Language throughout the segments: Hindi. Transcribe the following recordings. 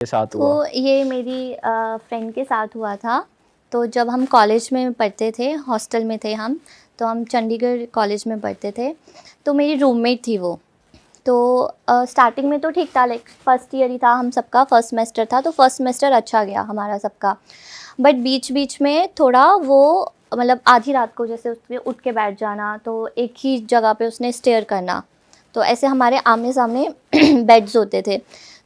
के साथ हुआ? तो ये मेरी फ्रेंड के साथ हुआ था। तो जब हम कॉलेज में पढ़ते थे, हॉस्टल में थे हम, तो हम चंडीगढ़ कॉलेज में पढ़ते थे। तो मेरी रूममेट थी वो। तो स्टार्टिंग में तो ठीक था, लाइक फर्स्ट ईयर ही था हम सबका, फर्स्ट सेमेस्टर था, तो फर्स्ट सेमेस्टर अच्छा गया हमारा सबका। बट बीच बीच में थोड़ा वो मतलब आधी रात को जैसे उसमें उठ के बैठ जाना, तो एक ही जगह पे उसने स्टेयर करना। तो ऐसे हमारे आमने सामने बेड्स होते थे,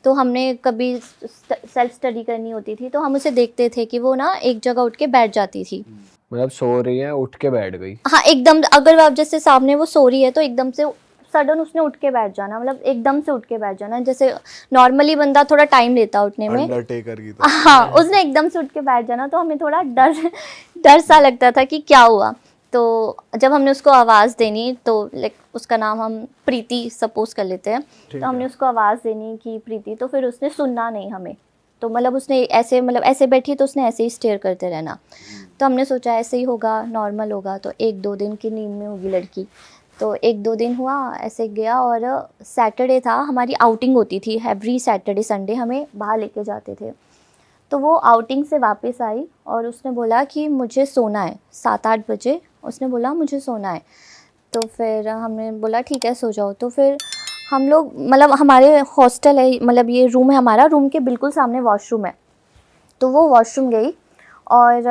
तो हमने कभी सेल्फ स्टडी करनी होती थी तो हम उसे देखते थे कि वो ना एक जगह उठ के बैठ जाती थी। मतलब सो रही है, उठ के बैठ गई? हाँ, एकदम अगर आप जैसे सामने वो सो रही है तो एकदम से सडन उसने उठ के बैठ जाना, मतलब एकदम से उठ के बैठ जाना। जैसे नॉर्मली बंदा थोड़ा टाइम लेता उठने में, अंडरटेकर की तरह। हाँ, उसने एकदम से उठ के बैठ जाना, तो हमें थोड़ा डर डर सा लगता था कि क्या हुआ। तो जब हमने उसको आवाज़ देनी, तो लाइक उसका नाम हम प्रीति सपोज कर लेते हैं, तो हमने उसको आवाज़ देनी कि प्रीति, तो फिर उसने सुनना नहीं हमें। तो मतलब उसने ऐसे मतलब ऐसे बैठी तो उसने ऐसे ही स्टेयर करते रहना। तो हमने सोचा ऐसे ही होगा, नॉर्मल होगा, तो 1-2 दिन की नींद में होगी लड़की। तो 1-2 दिन हुआ ऐसे गया, और सैटरडे था, हमारी आउटिंग होती थी एवरी सैटरडे संडे, हमें बाहर लेके जाते थे। तो वो आउटिंग से वापस आई और उसने बोला कि मुझे सोना है, 7-8 बजे उसने बोला मुझे सोना है। तो फिर हमने बोला ठीक है सो जाओ। तो फिर हम लोग मतलब हमारे हॉस्टल है, मतलब ये रूम है हमारा, रूम के बिल्कुल सामने वॉशरूम है। तो वो वॉशरूम गई और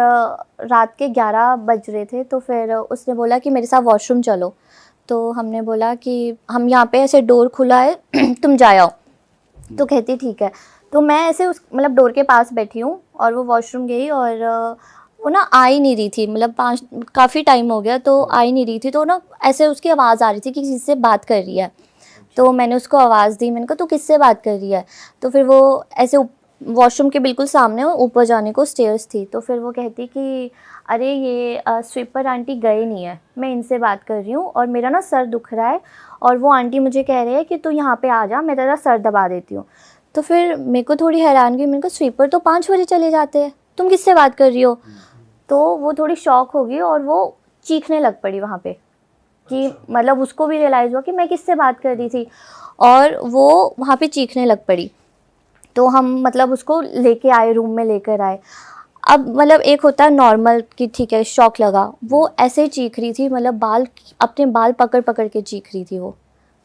रात के 11 बज रहे थे, तो फिर उसने बोला कि मेरे साथ वॉशरूम चलो। तो हमने बोला कि हम यहाँ पे ऐसे डोर खुला है तुम जा आओ। तो कहती ठीक है। तो मैं ऐसे उस मतलब डोर के पास बैठी हूँ और वो वॉशरूम गई, और वो ना आ ही नहीं रही थी, मतलब काफ़ी टाइम हो गया तो आ ही नहीं रही थी। तो ना ऐसे उसकी आवाज़ आ रही थी कि किसी से बात कर रही है। तो मैंने उसको आवाज़ दी, मैंने कहा तू किससे बात कर रही है। तो फिर वो ऐसे वॉशरूम के बिल्कुल सामने ऊपर जाने को स्टेयर्स थी। तो फिर वो कहती कि अरे ये स्वीपर आंटी गए नहीं है, मैं इनसे बात कर रही हूँ और मेरा ना सर दुख रहा है, और वो आंटी मुझे कह रही है कि तू यहाँ पे आ जा, मैं तेरा सर दबा देती हूँ। तो फिर मेरे को थोड़ी हैरानगी, मैंने कहा स्वीपर तो 5 बजे चले जाते हैं, तुम किससे बात कर रही हो। तो वो थोड़ी शॉक हो गई और वो चीखने लग पड़ी वहाँ पे, कि मतलब उसको भी रियलाइज़ हुआ कि मैं किससे बात कर रही थी, और वो वहाँ पे चीखने लग पड़ी। तो हम मतलब उसको लेके आए, रूम में लेकर आए। अब मतलब एक होता है नॉर्मल कि ठीक है शॉक लगा, वो ऐसे ही चीख रही थी, मतलब अपने बाल पकड़ पकड़ के चीख रही थी वो।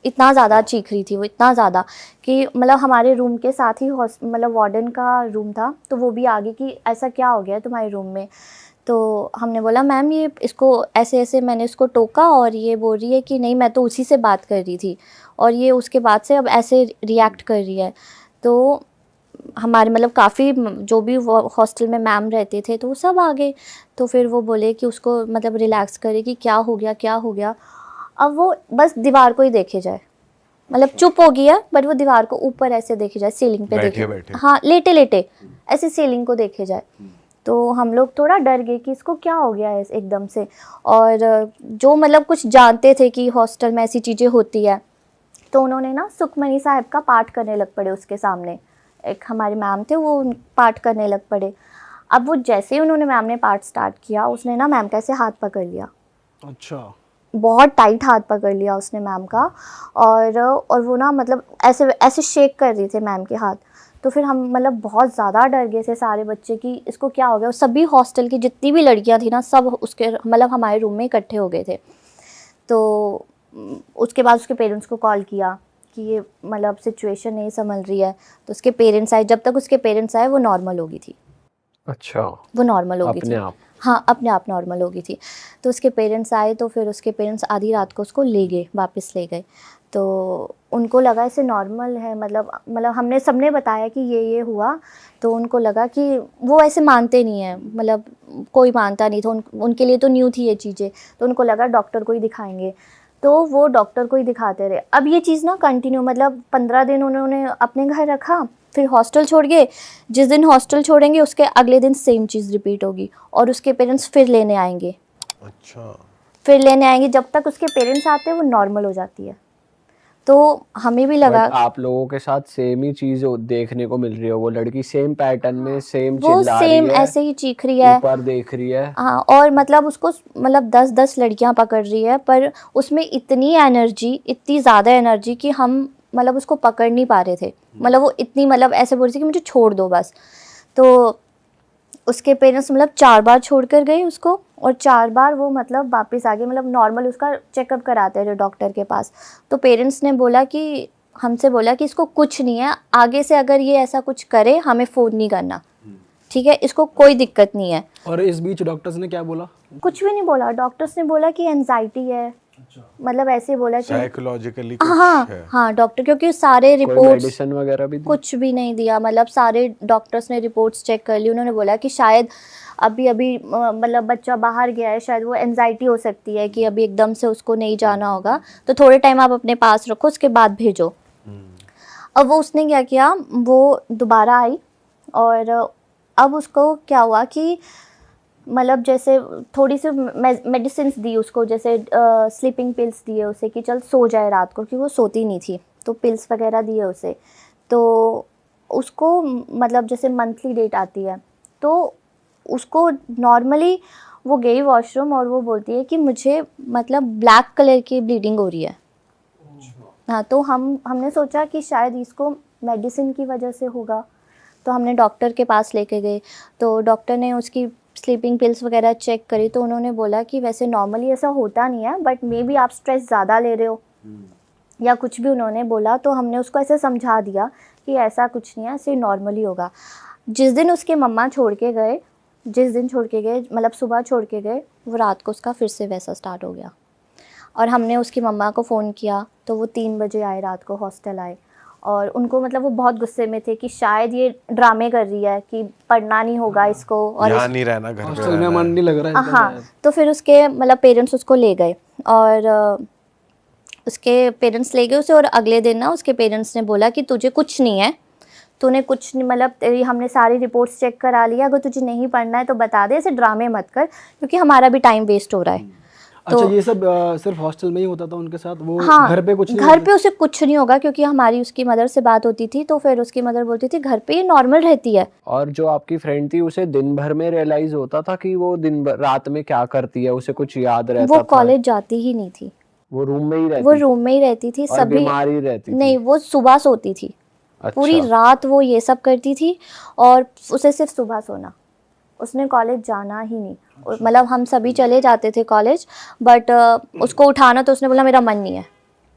इतना ज़्यादा चीख रही थी वो, इतना ज़्यादा कि मतलब हमारे रूम के साथ ही मतलब वार्डन का रूम था, तो वो भी आ गई कि ऐसा क्या हो गया तुम्हारे रूम में। तो हमने बोला मैम ये इसको ऐसे ऐसे मैंने इसको टोका, और ये बोल रही है कि नहीं मैं तो उसी से बात कर रही थी, और ये उसके बाद से अब ऐसे रिएक्ट कर रही है। तो हमारे मतलब काफ़ी जो भी हॉस्टल में मैम रहते थे तो वो सब आ गए। तो फिर वो बोले कि उसको मतलब रिलैक्स करे कि क्या हो गया क्या हो गया। अब वो बस दीवार को ही देखे जाए, मतलब चुप हो गया, बट वो दीवार को ऊपर ऐसे देखे जाए, सीलिंग पे बैठे देखे, बैठे। हाँ लेटे लेटे ऐसे सीलिंग को देखे जाए। तो हम लोग थोड़ा डर गए कि इसको क्या हो गया है एकदम से। और जो मतलब कुछ जानते थे कि हॉस्टल में ऐसी चीज़ें होती है, तो उन्होंने ना सुखमनी साहब का पाठ करने लग पड़े उसके सामने। एक हमारे मैम थे, वो पाठ करने लग पड़े। अब वो जैसे ही उन्होंने मैम ने पाठ स्टार्ट किया, उसने ना मैम का ऐसे हाथ पकड़ लिया, अच्छा। बहुत टाइट हाथ पकड़ लिया उसने मैम का। और वो ना मतलब ऐसे ऐसे शेक कर रही थे मैम के हाथ। तो फिर हम मतलब बहुत ज़्यादा डर गए थे सारे बच्चे कि इसको क्या हो गया। और सभी हॉस्टल की जितनी भी लड़कियां थी ना, सब उसके मतलब हमारे रूम में इकट्ठे हो गए थे। तो उसके बाद उसके पेरेंट्स को कॉल किया कि ये मतलब सिचुएशन नहीं संभल रही है। तो उसके पेरेंट्स आए, जब तक उसके पेरेंट्स आए वो नॉर्मल हो गई थी। अच्छा, वो नॉर्मल हो गई अपने थी, आप? हाँ अपने आप नॉर्मल हो गई थी। तो उसके पेरेंट्स आए, तो फिर उसके पेरेंट्स आधी रात को उसको ले गए, वापस ले गए। तो उनको लगा इसे नॉर्मल है, मतलब हमने सबने बताया कि ये हुआ। तो उनको लगा कि वो ऐसे मानते नहीं हैं, मतलब कोई मानता नहीं था, उनके लिए तो न्यू थी ये चीज़ें। तो उनको लगा डॉक्टर को ही दिखाएंगे, तो वो डॉक्टर को ही दिखाते रहे। अब ये चीज़ ना कंटिन्यू, मतलब 15 दिन उन्होंने अपने घर रखा, फिर हॉस्टल छोड़ गए। जिस दिन हॉस्टल छोड़ेंगे उसके अगले दिन सेम चीज़ रिपीट होगी, और उसके पेरेंट्स फिर लेने आएंगे। अच्छा। फिर लेने आएंगे, जब तक उसके पेरेंट्स आते हैं वो नॉर्मल हो जाती है। तो हमें भी लगा बट आप लोगों के साथ सेम ही चीज देखने को मिल रही है, वो लड़की सेम पैटर्न में सेम वो चिल्ला रही सेम है, ऐसे ही चीख रही है, ऊपर देख रही है। हाँ। और मतलब उसको मतलब 10-10 लड़कियां पकड़ रही है, पर उसमें इतनी एनर्जी, इतनी ज़्यादा एनर्जी कि हम मतलब उसको पकड़ नहीं पा रहे थे, मतलब वो इतनी मतलब ऐसे बोल रही थी कि मुझे छोड़ दो बस। तो उसके पेरेंट्स मतलब 4 बार छोड़ कर गए उसको, और 4 बार वो मतलब वापस आ गए, मतलब नॉर्मल उसका चेकअप कराते रहे डॉक्टर के पास। तो पेरेंट्स ने बोला कि हमसे बोला कि इसको कुछ नहीं है, आगे से अगर ये ऐसा कुछ करे हमें फ़ोन नहीं करना, ठीक है, इसको कोई दिक्कत नहीं है। और इस बीच डॉक्टर्स ने क्या बोला? कुछ भी नहीं बोला, डॉक्टर्स ने बोला कि एंजाइटी है, मतलब ऐसे बोला कि साइकोलॉजिकली कुछ हाँ है। हाँ डॉक्टर, क्योंकि सारे कोई रिपोर्ट्स मेडिसिन वगैरह भी दी? कुछ भी नहीं दिया, मतलब सारे डॉक्टर्स ने रिपोर्ट्स चेक कर ली, उन्होंने बोला कि शायद अभी अभी मतलब बच्चा बाहर गया है, शायद वो एंजाइटी हो सकती है कि अभी एकदम से उसको नहीं जाना होगा, तो थोड़े टाइम आप अपने पास रखो, उसके बाद भेजो। अब वो उसने क्या किया, वो दोबारा आई, और अब उसको क्या हुआ कि मतलब जैसे थोड़ी सी मेडिसिन दी उसको, जैसे स्लीपिंग पिल्स दिए उसे कि चल सो जाए रात को, क्योंकि वो सोती नहीं थी, तो पिल्स वगैरह दिए उसे। तो उसको मतलब जैसे मंथली डेट आती है, तो उसको नॉर्मली वो गई वॉशरूम और वो बोलती है कि मुझे मतलब ब्लैक कलर की ब्लीडिंग हो रही है। हाँ, तो हमने सोचा कि शायद इसको मेडिसिन की वजह से होगा, तो हमने डॉक्टर के पास लेके गए। तो डॉक्टर ने उसकी स्लीपिंग पिल्स वगैरह चेक करी, तो उन्होंने बोला कि वैसे नॉर्मली ऐसा होता नहीं है, बट मे बी आप स्ट्रेस ज़्यादा ले रहे हो या कुछ भी उन्होंने बोला। तो हमने उसको ऐसे समझा दिया कि ऐसा कुछ नहीं है, ऐसे नॉर्मली होगा। जिस दिन उसके मम्मा छोड़ के गए, जिस दिन छोड़ के गए मतलब सुबह छोड़ के गए, वो रात को उसका फिर से वैसा स्टार्ट हो गया। और हमने उसकी मम्मा को फ़ोन किया, तो वो 3 बजे आए, रात को हॉस्टल आए, और उनको मतलब वो बहुत गुस्से में थे कि शायद ये ड्रामे कर रही है कि पढ़ना नहीं होगा इसको, और यहाँ नहीं रहना, घर पे हॉस्टल में रहना मन है। नहीं लग रहा है हाँ। तो फिर उसके मतलब पेरेंट्स उसको ले गए, और उसके पेरेंट्स ले गए उसे, और अगले दिन ना उसके पेरेंट्स ने बोला कि तुझे कुछ नहीं है, तूने कुछ नहीं, मतलब तेरी हमने सारी रिपोर्ट्स चेक करा लिया, अगर तुझे नहीं पढ़ना है तो बता दे, ऐसे ड्रामे मत कर, क्योंकि हमारा भी टाइम वेस्ट हो रहा है। अच्छा, ये सब सिर्फ हॉस्टल में ही होता था उनके साथ? वो हाँ, घर पे कुछ नहीं घर होता? पे उसे कुछ नहीं होगा, क्योंकि हमारी उसकी मदर से बात होती थी, तो फिर उसकी मदर बोलती थी घर पे ये नॉर्मल रहती है। और जो आपकी फ्रेंड थी उसे दिन भर में रियलाइज होता था कि वो दिन भर रात में क्या करती है, उसे कुछ याद रहता वो था? कॉलेज जाती ही नहीं थी, वो रूम में ही रहती वो थी? रूम में ही रहती थी। और सभी बीमार ही रहती थी? नहीं, वो सुबह सोती थी, पूरी अच्छा। रात वो ये सब करती थी, और उसे सिर्फ सुबह सोना, उसने कॉलेज जाना ही नहीं। मतलब हम सभी चले जाते थे कॉलेज, बट उसको उठाना तो उसने बोला मेरा मन नहीं है,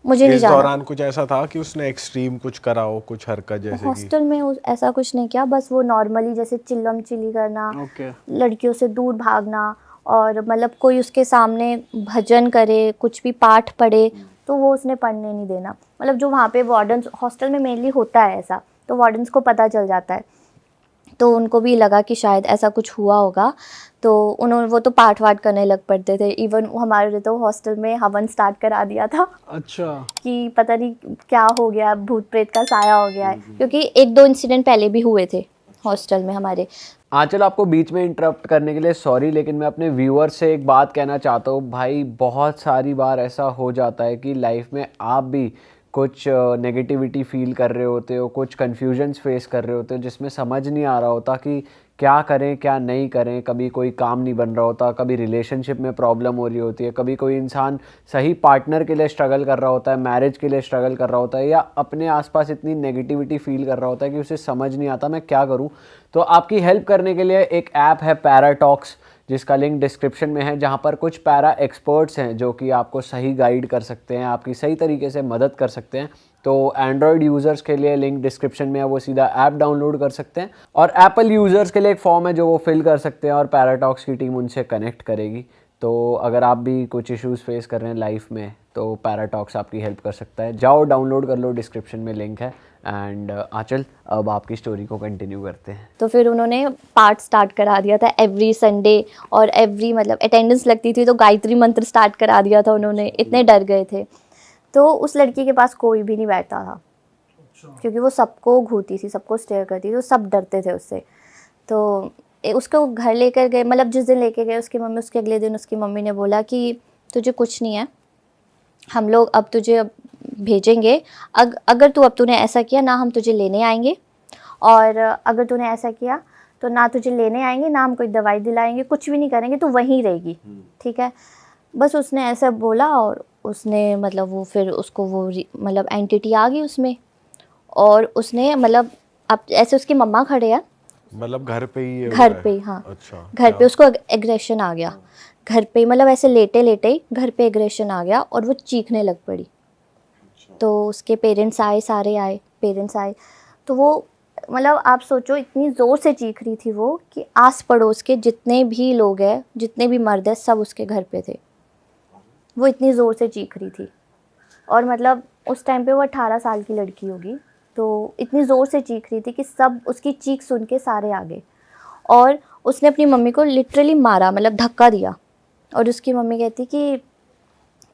मुझे नहीं इस जाना। दौरान कुछ ऐसा था कि उसने एक्सट्रीम कुछ करा हो, कुछ हरकत जैसे कि? हॉस्टल में ऐसा कुछ नहीं किया, बस वो नॉर्मली जैसे चिल्लम चिल्ली करना, ओके। लड़कियों से दूर भागना, और मतलब कोई उसके सामने भजन करे, कुछ भी पाठ पढ़े, तो वो उसने पढ़ने नहीं देना। मतलब जो वहाँ पे वार्डन्स, हॉस्टल में मेनली होता है ऐसा, तो वार्डन्स को पता चल जाता है, तो उनको भी लगा कि शायद ऐसा कुछ हुआ होगा, तो उन्होंने वो तो पाठ वाठ करने लग पड़ते थे। इवन हमारे तो हॉस्टल में हवन स्टार्ट करा दिया था अच्छा। कि पता नहीं क्या हो गया, भूत प्रेत का साया हो गया है, क्योंकि 1-2 इंसिडेंट पहले भी हुए थे हॉस्टल में हमारे। आंचल, आपको बीच में इंटरप्ट करने के लिए सॉरी, लेकिन मैं अपने व्यूअर्स से एक बात कहना चाहता हूँ। भाई, बहुत सारी बार ऐसा हो जाता है कि लाइफ में आप भी कुछ नेगेटिविटी फील कर रहे होते हो, कुछ कन्फ्यूजन्स फेस कर रहे होते हो, जिसमें समझ नहीं आ रहा होता कि क्या करें क्या नहीं करें। कभी कोई काम नहीं बन रहा होता, कभी रिलेशनशिप में प्रॉब्लम हो रही होती है, कभी कोई इंसान सही पार्टनर के लिए स्ट्रगल कर रहा होता है, मैरिज के लिए स्ट्रगल कर रहा होता है, या अपने आसपास इतनी नेगेटिविटी फील कर रहा होता है कि उसे समझ नहीं आता मैं क्या करूं। तो आपकी हेल्प करने के लिए एक ऐप है पैराटॉक्स, जिसका लिंक डिस्क्रिप्शन में है, जहां पर कुछ पैरा एक्सपर्ट्स हैं जो कि आपको सही गाइड कर सकते हैं, आपकी सही तरीके से मदद कर सकते हैं। तो एंड्रॉयड यूज़र्स के लिए लिंक डिस्क्रिप्शन में है, वो सीधा ऐप डाउनलोड कर सकते हैं, और एप्पल यूज़र्स के लिए एक फॉर्म है जो वो फिल कर सकते हैं, और पैराटॉक्स की टीम उनसे कनेक्ट करेगी। तो अगर आप भी कुछ इश्यूज़ फेस कर रहे हैं लाइफ में, तो पैराटॉक्स आपकी हेल्प कर सकता है। जाओ डाउनलोड कर लो, डिस्क्रिप्शन में लिंक है। एंड आंचल, अब आपकी स्टोरी को कंटिन्यू करते हैं। तो फिर उन्होंने पाठ स्टार्ट करा दिया था एवरी संडे, और एवरी मतलब अटेंडेंस लगती थी तो गायत्री मंत्र स्टार्ट करा दिया था उन्होंने, इतने डर गए थे। तो उस लड़की के पास कोई भी नहीं बैठता था, क्योंकि वो सबको घूरती थी, सबको स्टेयर करती थी, तो सब डरते थे उससे। तो उसको घर लेकर गए, मतलब जिस दिन लेके गए उसकी मम्मी, उसके अगले दिन उसकी मम्मी ने बोला कि तुझे कुछ नहीं है, हम लोग अब तुझे भेजेंगे, अगर तूने ऐसा किया ना हम तुझे लेने आएंगे, और अगर तूने ऐसा किया तो ना तुझे लेने आएंगे, ना हम कोई दवाई दिलाएंगे, कुछ भी नहीं करेंगे, तू वहीं रहेगी, ठीक है। बस उसने ऐसा बोला, और उसने मतलब वो फिर उसको वो मतलब एंटिटी आ गई उसमें, और उसने मतलब अब ऐसे उसकी मम्मा खड़े हैं मतलब घर पे ही ये हो घर रहा है? पे ही, हाँ अच्छा, घर पे उसको एग्रेशन आ गया, घर पे मतलब ऐसे लेटे लेटे ही घर पे एग्रेशन आ गया और वो चीखने लग पड़ी। तो उसके पेरेंट्स आए, सारे आए, पेरेंट्स आए, तो वो मतलब आप सोचो इतनी ज़ोर से चीख रही थी वो कि आस पड़ोस के जितने भी लोग हैं, जितने भी मर्द हैं, सब उसके घर पे थे। वो इतनी ज़ोर से चीख रही थी, और मतलब उस टाइम पे वो 18 साल की लड़की होगी, तो इतनी ज़ोर से चीख रही थी कि सब उसकी चीख सुन के सारे आ गए, और उसने अपनी मम्मी को लिटरली मारा, मतलब धक्का दिया। और उसकी मम्मी कहती कि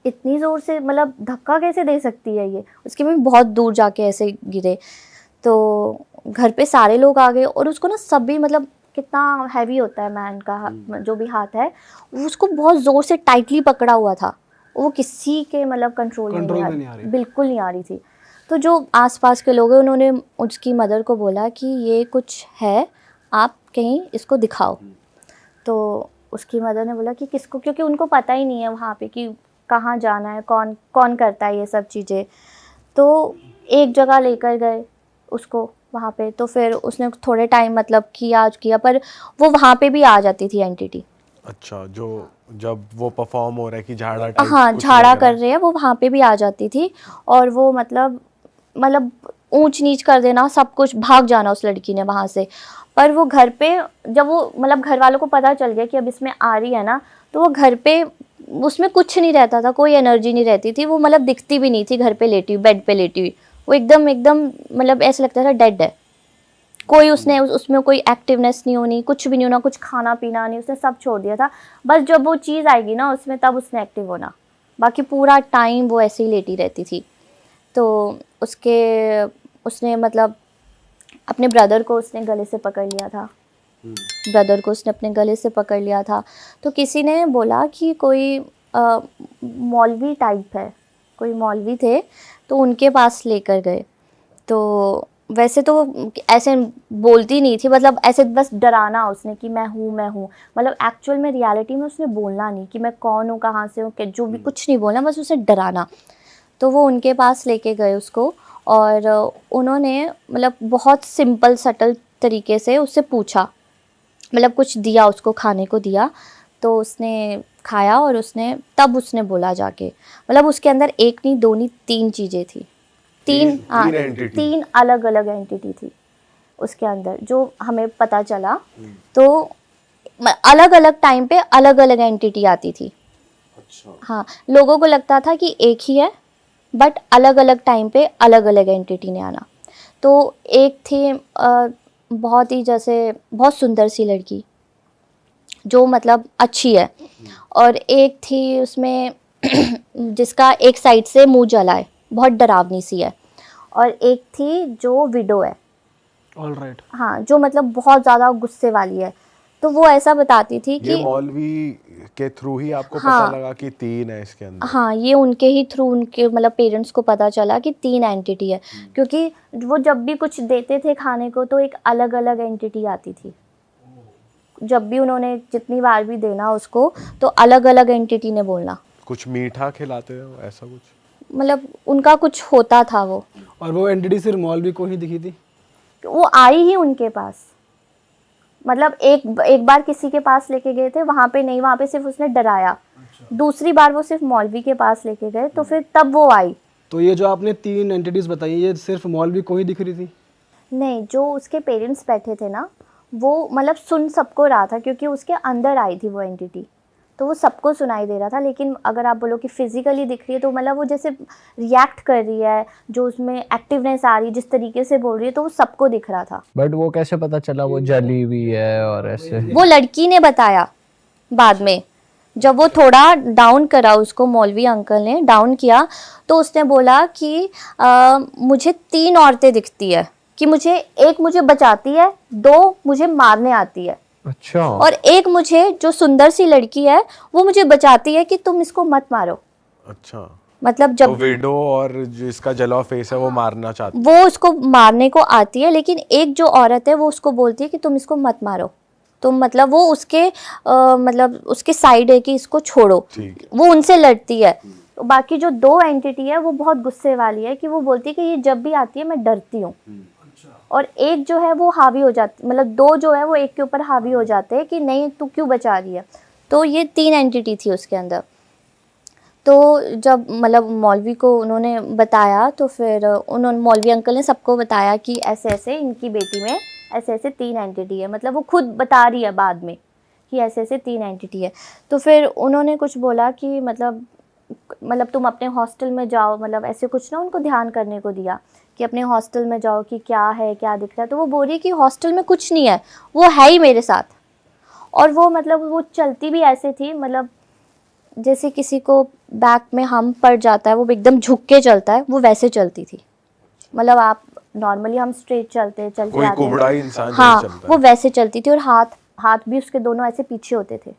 इतनी ज़ोर से मतलब धक्का कैसे दे सकती है ये, उसकी मम्मी बहुत दूर जाके ऐसे गिरे। तो घर पे सारे लोग आ गए, और उसको ना सभी मतलब कितना हैवी होता है मैन का जो भी हाथ है, वो उसको बहुत ज़ोर से टाइटली पकड़ा हुआ था, वो किसी के मतलब कंट्रोल में कंट्रोल में नहीं नहीं आ आ रही, रही। बिल्कुल नहीं आ रही थी। तो जो आसपास के लोग हैं उन्होंने उसकी मदर को बोला कि ये कुछ है, आप कहीं इसको दिखाओ। तो उसकी मदर ने बोला कि किसको, क्योंकि उनको पता ही नहीं है वहाँ पे कि कहाँ जाना है, कौन कौन करता है ये सब चीज़ें। तो एक जगह लेकर गए उसको वहाँ पे, तो फिर उसने थोड़े टाइम मतलब किया, पर वो वहाँ पे भी आ जाती थी एंटिटी। अच्छा, जो जब वो परफॉर्म हो रहा है कि झाड़ा टाइप हाँ, कुछ झाड़ा लग रहा कर रहे हैं वो वहाँ पे भी आ जाती थी, और वो मतलब ऊंच नीच कर देना, सब कुछ, भाग जाना उस लड़की ने वहाँ से। पर वो घर पे जब वो मतलब घर वालों को पता चल गया कि अब इसमें आ रही है ना, तो वो घर पे उसमें कुछ नहीं रहता था, कोई एनर्जी नहीं रहती थी, वो मतलब दिखती भी नहीं थी घर पे लेटी हुई, बेड पे लेटी हुई, वो एकदम एकदम मतलब ऐसा लगता था डेड है। कोई उसने उसमें कोई एक्टिवनेस नहीं होनी, कुछ भी नहीं होना, कुछ खाना पीना नहीं, उसने सब छोड़ दिया था। बस जब वो चीज़ आएगी ना उसमें, तब उसने एक्टिव होना, बाकी पूरा टाइम वो ऐसे ही लेटी रहती थी। तो उसने मतलब अपने ब्रदर को उसने गले से पकड़ लिया था, ब्रदर को उसने अपने गले से पकड़ लिया था। तो किसी ने बोला कि कोई मौलवी टाइप है, कोई मौलवी थे, तो उनके पास लेकर गए। तो वैसे तो वो ऐसे बोलती नहीं थी, मतलब ऐसे बस डराना उसने कि मैं हूँ, मतलब एक्चुअल में रियलिटी में उसने बोलना नहीं कि मैं कौन हूँ, कहाँ से हूँ, जो भी कुछ नहीं बोलना, बस उसे डराना। तो वो उनके पास लेके गए उसको, और उन्होंने मतलब बहुत सिंपल सटल तरीके से उससे पूछा, मतलब कुछ दिया उसको, खाने को दिया, तो उसने खाया, और तब उसने बोला जाके, मतलब उसके अंदर एक नहीं, दो नहीं, 3 चीज़ें थी, हाँ, तीन entity। 3 अलग अलग एंटिटी थी उसके अंदर, जो हमें पता चला। तो अलग अलग टाइम पे अलग अलग एंटिटी आती थी। अच्छा, हाँ, लोगों को लगता था कि एक ही है, बट अलग अलग टाइम पे अलग अलग एंटिटी ने आना। तो एक थी बहुत ही जैसे बहुत सुंदर सी लड़की, जो मतलब अच्छी है, और एक थी उसमें जिसका एक साइड से मुंह जला है, बहुत डरावनी सी है, और एक थी जो विडो है, ऑल राइट। हाँ, जो मतलब बहुत ज़्यादा गुस्से वाली है। तो वो ऐसा बताती थी ये कि मौलवी के थ्रू ही आपको हाँ, पता लगा कि 3 है इसके अंदर? हाँ, ये उनके ही थ्रू उनके मतलब पेरेंट्स को पता चला कि 3 एंटिटी है, क्योंकि वो जब भी कुछ देते थे खाने को तो एक अलग अलग एंटिटी आती थी। जब भी उन्होंने जितनी बार भी देना उसको, तो अलग अलग एंटिटी ने बोलना, कुछ मीठा खिलाते हो ऐसा कुछ? मतलब उनका कुछ होता था वो। और वो एंटिटी सिर्फ मौलवी को ही दिखी थी? वो आई ही उनके पास, मतलब एक बार किसी के पास लेके गए थे, वहाँ पे नहीं, वहाँ पे सिर्फ उसने डराया। दूसरी बार वो सिर्फ मौलवी के पास लेके गए, तो फिर तब वो आई। तो ये जो आपने 3 एंटिटीज बताई, ये सिर्फ मौलवी को ही दिख रही थी? नहीं, जो उसके पेरेंट्स बैठे थे ना, वो मतलब सुन सबको रहा था, क्योंकि उसके अंदर आई थी वो एंटिटी, तो वो सबको सुनाई दे रहा था। लेकिन अगर आप बोलो कि फिजिकली दिख रही है, तो मतलब वो जैसे रिएक्ट कर रही है, जो उसमें एक्टिवनेस आ रही है, जिस तरीके से बोल रही है, तो वो सबको दिख रहा था। बट वो कैसे पता चला वो जली हुई है और ऐसे? वो लड़की ने बताया बाद में, जब वो थोड़ा डाउन करा उसको, मौलवी अंकल ने डाउन किया, तो उसने बोला कि मुझे 3 औरतें दिखती है, कि एक मुझे बचाती है, 2 मुझे मारने आती है, अच्छा। और एक मुझे जो सुंदर सी लड़की है वो मुझे बचाती है कि तुम इसको मत मारो। अच्छा, मतलब तो जब विडो और जिसका जला हुआ फेस है वो मारना चाहती वो उसको मारने को आती है, लेकिन एक जो औरत है वो उसको बोलती है कि तुम इसको मत मारो, तुम मतलब वो उसके मतलब उसके साइड है कि इसको छोड़ो, ठीक है। वो उनसे लड़ती है। तो बाकी जो 2 एंटिटी है वो बहुत गुस्से वाली है कि वो बोलती है कि ये जब भी आती है मैं डरती हूँ। और एक जो है वो हावी हो जाती, मतलब 2 जो है वो एक के ऊपर हावी हो जाते हैं कि नहीं तू क्यों बचा रही है। तो ये 3 एंटिटी थी उसके अंदर। तो जब मतलब मौलवी को उन्होंने बताया तो फिर उन्होंने मौलवी अंकल ने सबको बताया कि ऐसे ऐसे इनकी बेटी में ऐसे ऐसे 3 एंटिटी है, मतलब वो खुद बता रही है बाद में कि ऐसे ऐसे 3 एंटिटी है। तो फिर उन्होंने कुछ बोला कि मतलब तुम अपने हॉस्टल में जाओ, मतलब ऐसे कुछ ना उनको ध्यान करने को दिया कि अपने हॉस्टल में जाओ कि क्या है क्या दिख रहा है। तो वो बोल रही है कि हॉस्टल में कुछ नहीं है, वो है ही मेरे साथ। और वो मतलब वो चलती भी ऐसे थी, मतलब जैसे किसी को बैक में हम पड़ जाता है वो एकदम झुक के चलता है, वो वैसे चलती थी। मतलब आप नॉर्मली हम स्ट्रेट चलते चलते कोई आते कुबड़ा हैं, इंसान जैसे हाँ चलता वो है। वैसे चलती थी। और हाथ भी उसके दोनों ऐसे पीछे होते थे।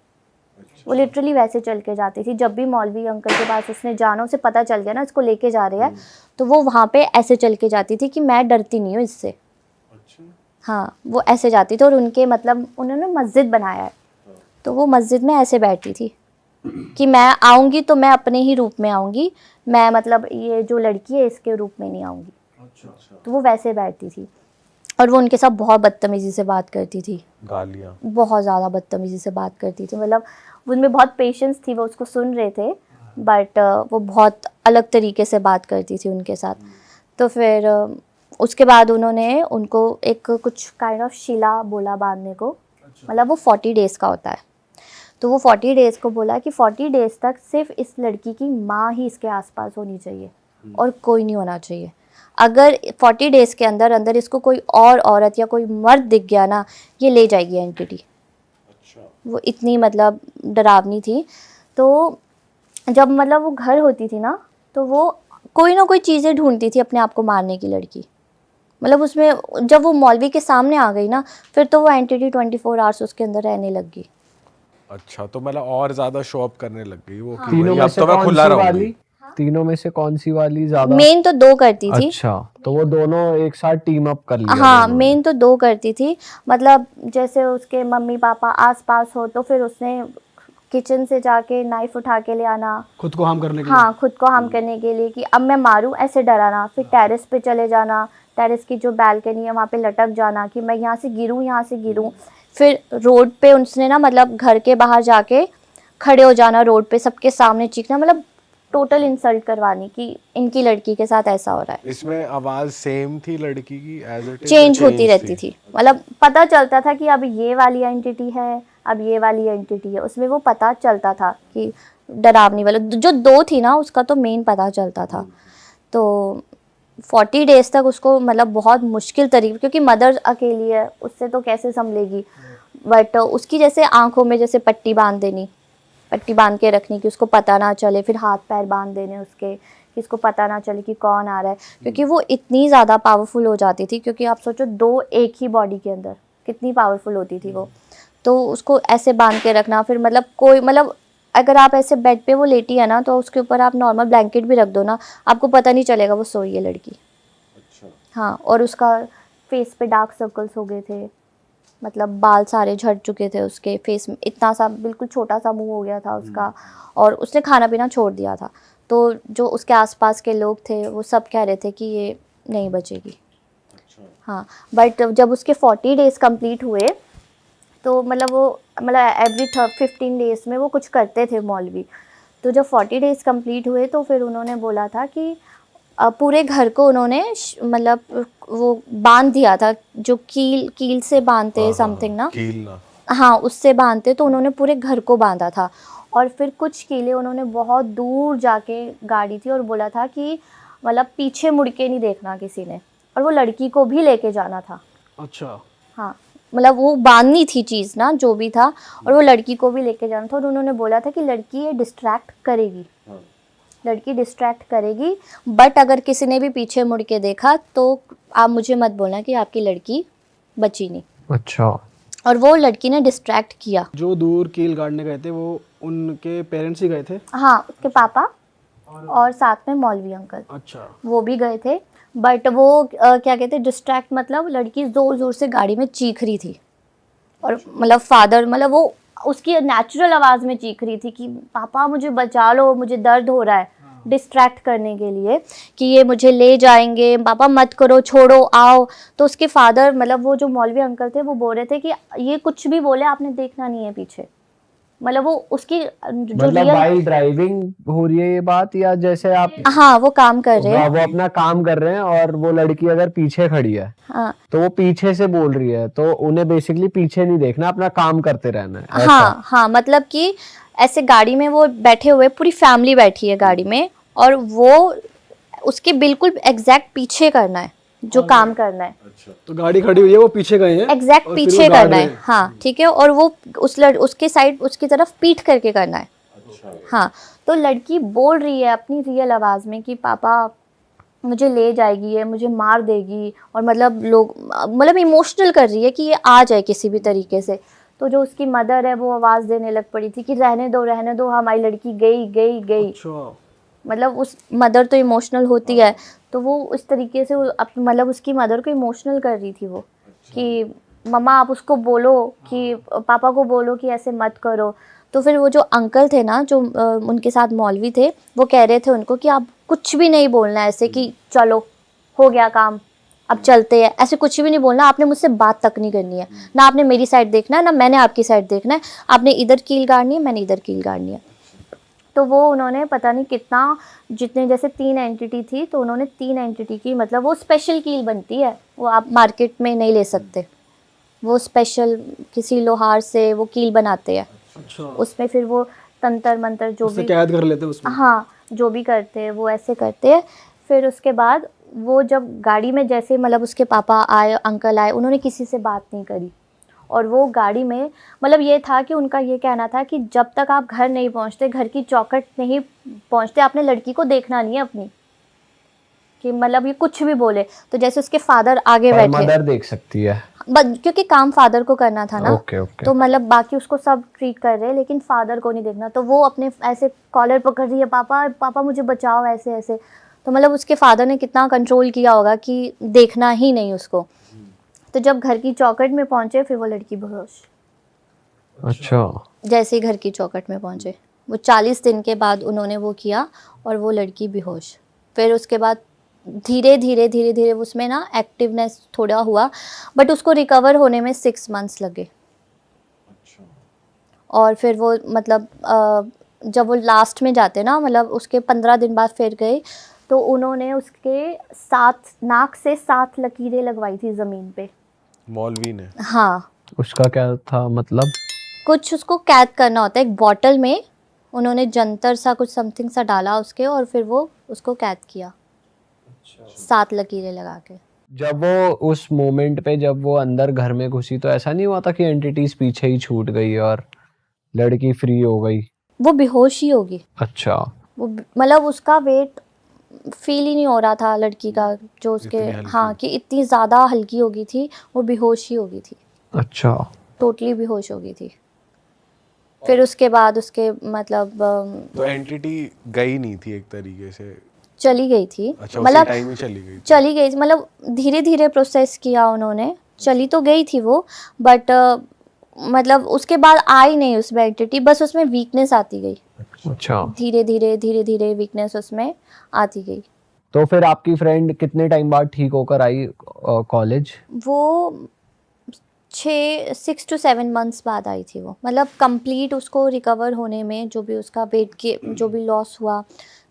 वो लिटरली वैसे चल के जाती थी। जब भी मौलवी अंकल के पास उसने जाना, उसे पता चल गया ना इसको लेके जा रहे हैं, तो वो वहाँ पे ऐसे चल के जाती थी कि मैं डरती नहीं हूँ इससे। हाँ वो ऐसे जाती थी। और उनके मतलब उन्होंने मस्जिद बनाया है, तो वो मस्जिद में ऐसे बैठती थी कि मैं आऊँगी तो मैं अपने ही रूप में आऊँगी, मैं मतलब ये जो लड़की है इसके रूप में नहीं आऊँगी। तो वो वैसे बैठती थी। और वो उनके साथ बहुत बदतमीज़ी से बात करती थी, गालियाँ। बहुत ज़्यादा बदतमीज़ी से बात करती थी। मतलब उनमें बहुत पेशेंस थी, वो उसको सुन रहे थे, बट वो बहुत अलग तरीके से बात करती थी उनके साथ। तो फिर उसके बाद उन्होंने उनको एक कुछ काइंड ऑफ शिला बोला बांधने को, मतलब वो 40 डेज़ का होता है। तो वो 40 डेज़ को बोला कि 40 डेज़ तक सिर्फ इस लड़की की माँ ही इसके आसपास होनी चाहिए और कोई नहीं होना चाहिए। अगर 40 डेज़ के अंदर अंदर इसको कोई और औरत या कोई मर्द दिख गया ना, ये ले जाएगी एंटिटी। वो इतनी मतलब डरावनी थी। तो जब मतलब वो घर होती थी ना, तो वो कोई ना कोई चीज़ें ढूंढती थी अपने आप को मारने की लड़की। मतलब उसमें जब वो मौलवी के सामने आ गई ना, फिर तो वो एंटिटी 24 आवर्स उसके अंदर रहने लग गई। अच्छा, तो मतलब और ज्यादा शो अप करने लग गई वो कि तीनों भाई में अब से तो मैं कौन खुला सी रहूंगी। वाली? तीनों में से कौन सी वाली ज्यादा? मेन तो 2 करती थी। अच्छा, तो वो दोनों एक साथ टीम अप कर लिया हाँ दोनों ने। मेन तो 2 करती थी। मतलब जैसे उसके मम्मी पापा आसपास हो तो फिर उसने किचन से जाके नाइफ उठा के ले आना, खुद को हार्म करने के लिए। हाँ खुद को हार्म करने के लिए कि अब मैं मारूं, ऐसे डराना। फिर टेरेस पे चले जाना, टेरेस की जो बैल्कनी है वहाँ पे लटक जाना कि मैं यहाँ से गिरूं, यहाँ से गिरूं। फिर रोड पे उसने ना मतलब घर के बाहर जाके खड़े हो जाना, रोड पे सबके सामने चीखना, मतलब टोटल इंसल्ट करवानी कि इनकी लड़की के साथ ऐसा हो रहा है। इसमें आवाज सेम थी लड़की की एज इट इज? चेंज होती रहती थी। मतलब पता चलता था कि अब ये वाली एंटिटी है, अब ये वाली एंटिटी है, उसमें वो पता चलता था कि डरावनी वाला जो 2 थी ना उसका तो मेन पता चलता था। तो 40 डेज़ तक उसको मतलब बहुत मुश्किल तरीके, क्योंकि मदर अकेली है, उससे तो कैसे संभलेगी। बट उसकी जैसे आंखों में जैसे पट्टी बांध देनी, पट्टी बांध के रखनी कि उसको पता ना चले, फिर हाथ पैर बांध देने उसके कि इसको पता ना चले कि कौन आ रहा है, क्योंकि वो इतनी ज़्यादा पावरफुल हो जाती थी। क्योंकि आप सोचो 2 एक ही बॉडी के अंदर कितनी पावरफुल होती थी वो। तो उसको ऐसे बांध के रखना, फिर मतलब कोई मतलब अगर आप ऐसे बेड पे वो लेटी है ना, तो उसके ऊपर आप नॉर्मल ब्लैंकेट भी रख दो ना, आपको पता नहीं चलेगा वो सोई है लड़की। हाँ, और उसका फेस पे डार्क सर्कल्स हो गए थे, मतलब बाल सारे झड़ चुके थे उसके फेस में, इतना सा बिल्कुल छोटा सा मुंह हो गया था उसका। और उसने खाना पीना छोड़ दिया था। तो जो उसके आसपास के लोग थे वो सब कह रहे थे कि ये नहीं बचेगी। हाँ, बट जब उसके 40 डेज़ कंप्लीट हुए तो मतलब वो मतलब एवरी 15 डेज़ में वो कुछ करते थे मौलवी। तो जब 40 डेज़ कंप्लीट हुए तो फिर उन्होंने बोला था कि पूरे घर को उन्होंने मतलब वो बांध दिया था, जो कील से बांधते हैं समथिंग ना, कील ना। हाँ उससे बांधते, तो उन्होंने पूरे घर को बांधा था। और फिर कुछ कीले उन्होंने बहुत दूर जाके गाड़ी थी और बोला था कि मतलब पीछे मुड़ के नहीं देखना किसी ने, और वो लड़की को भी लेके जाना था। अच्छा। हाँ, मतलब वो बांधनी थी चीज़ ना जो भी था, और वो लड़की को भी लेके जाना था। और उन्होंने बोला था कि लड़की ये डिस्ट्रैक्ट करेगी, लड़की डिस्ट्रैक्ट करेगी, बट अगर किसी ने भी पीछे मुड़ के देखा तो आप मुझे मत बोलना कि आपकी लड़की बची नहीं। अच्छा। और वो लड़की ने डिस्ट्रैक्ट किया। जो दूर कील गाड़ने गए थे वो उनके पेरेंट्स ही गए थे? हाँ, उसके पापा और साथ में मौलवी अंकल, अच्छा। वो भी गए थे। बट वो क्या कहते हैं डिस्ट्रैक्ट, मतलब लड़की ज़ोर ज़ोर से गाड़ी में चीख रही थी। और मतलब फादर मतलब वो उसकी नेचुरल आवाज़ में चीख रही थी कि पापा मुझे बचा लो, मुझे दर्द हो रहा है। डिस्ट्रैक्ट करने के लिए कि ये मुझे ले जाएंगे, पापा मत करो, छोड़ो, आओ। तो उसके फादर मतलब वो जो मौलवी अंकल थे वो बोल रहे थे कि ये कुछ भी बोले आपने देखना नहीं है पीछे। मतलब वो उसकी जो मतलब रियल, भाई ड्राइविंग हो रही है ये बात, या जैसे आप हाँ वो काम कर रहे हैं, वो अपना काम कर रहे हैं और वो लड़की अगर पीछे खड़ी है हाँ तो वो पीछे से बोल रही है, तो उन्हें बेसिकली पीछे नहीं देखना, अपना काम करते रहना है, ऐसा? हाँ हाँ, मतलब कि ऐसे गाड़ी में वो बैठे हुए, पूरी फैमिली बैठी है गाड़ी में, और वो उसके बिल्कुल एग्जैक्ट पीछे करना है जो काम करना है, तो गाड़ी खड़ी हुई है, वो पीछे गए हैं एग्जैक्ट और फिर पीछे वो गाड़ करना रहे है, हैं। हाँ ठीक है। और वो उसके साइड, उसकी तरफ पीठ करके करना है। हाँ, तो लड़की बोल रही है अपनी रियल आवाज में कि पापा मुझे ले जाएगी, ये मुझे मार देगी, और मतलब लोग, मतलब इमोशनल कर रही है कि ये आ जाए किसी भी तरीके से। तो जो उसकी मदर है वो आवाज़ देने लग पड़ी थी कि रहने दो, हमारी लड़की गई गई गई। अच्छा, मतलब उस मदर तो इमोशनल होती है, तो वो उस तरीके से मतलब उसकी मदर को इमोशनल कर रही थी वो, कि मम्मा आप उसको बोलो, कि पापा को बोलो कि ऐसे मत करो। तो फिर वो जो अंकल थे ना, जो उनके साथ मौलवी थे, वो कह रहे थे उनको कि आप कुछ भी नहीं बोलना ऐसे कि चलो हो गया काम, अब चलते हैं, ऐसे कुछ भी नहीं बोलना, आपने मुझसे बात तक नहीं करनी है, ना आपने मेरी साइड देखना है, ना मैंने आपकी साइड देखना है, आपने इधर कील गाड़नी है, मैंने इधर कील गाड़नी है। तो वो उन्होंने पता नहीं कितना, जितने जैसे 3 एंटिटी थी, तो उन्होंने 3 एंटिटी की, मतलब वो स्पेशल कील बनती है, वो आप मार्केट में नहीं ले सकते, वो स्पेशल किसी लोहार से वो कील बनाते हैं, अच्छा, उसमें फिर वो तंत्र मंत्र जो उससे भी, कैद कर लेते हैं उसमें। हाँ जो भी करते हैं वो ऐसे करते हैं। फिर उसके बाद वो जब गाड़ी में जैसे, मतलब उसके पापा आए, अंकल आए, उन्होंने किसी से बात नहीं करी, और वो गाड़ी में, मतलब ये था कि उनका ये कहना था कि जब तक आप घर नहीं पहुंचते, घर की चौखट नहीं पहुंचते, आपने लड़की को देखना नहीं है अपनी, कि मतलब ये कुछ भी बोले। तो जैसे उसके फादर आगे पर बैठे, मदर देख सकती है। क्योंकि काम फादर को करना था ना, ओके ओके। तो मतलब बाकी उसको सब ट्रीट कर रहे हैं, लेकिन फादर को नहीं देखना। तो वो अपने ऐसे कॉलर पकड़ रही है, पापा पापा मुझे बचाओ, ऐसे ऐसे। तो मतलब उसके फादर ने कितना कंट्रोल किया होगा कि देखना ही नहीं उसको। तो जब घर की चौखट में पहुंचे, फिर वो लड़की बेहोश, अच्छा, जैसे ही घर की चौखट में पहुंचे, वो 40 दिन के बाद उन्होंने वो किया, और वो लड़की बेहोश। फिर उसके बाद धीरे धीरे धीरे धीरे उसमें ना एक्टिवनेस थोड़ा हुआ, बट उसको रिकवर होने में 6 मंथ्स लगे। और फिर वो मतलब जब वो लास्ट में जाते ना, मतलब उसके 15 दिन बाद फिर गए, तो उन्होंने उसके 7 नाक से 7 लकीरें लगवाई थी ज़मीन पे। मौलवी ने? हाँ, उसका क्या था मतलब? कुछ उसको कैद करना होता है, एक बॉटल में उन्होंने जंतर सा कुछ समथिंग सा डाला उसके, और फिर वो उसको कैद किया 7 लकीरें लगा के। जब वो उस मोमेंट पे जब वो अंदर घर में घुसी, तो ऐसा नहीं हुआ था कि एंटिटीज पीछे ही छूट गई और लड़की फ्री हो गई? वो बेहोश ही होगी, अच्छा, वो मतलब उसका वेट फील ही नहीं हो रहा था लड़की का, जो उसके, इतनी हल्की? हाँ, कि इतनी ज़्यादा हल्की हो गई थी, वो बेहोश ही हो गई थी, अच्छा। टोटली बेहोश हो गई थी। फिर उसके बाद उसके मतलब तो एंटिटी गई नहीं थी एक तरीके से? चली गई थी, अच्छा, उसी मतलब टाइम ही चली गई थी? चली गई, मतलब धीरे धीरे प्रोसेस किया उन्होंने, चली तो गई थी वो, बट मतलब उसके बाद आई नहीं उसमें एंटिटी, बस उसमें वीकनेस आती गई, अच्छा, धीरे धीरे वीकनेस उसमें आती गई। तो फिर आपकी फ्रेंड कितने टाइम बाद ठीक होकर आई कॉलेज? वो 6 to 7 मंथ्स बाद आई थी वो, मतलब कंप्लीट उसको रिकवर होने में, जो भी उसका वेट के जो भी लॉस हुआ,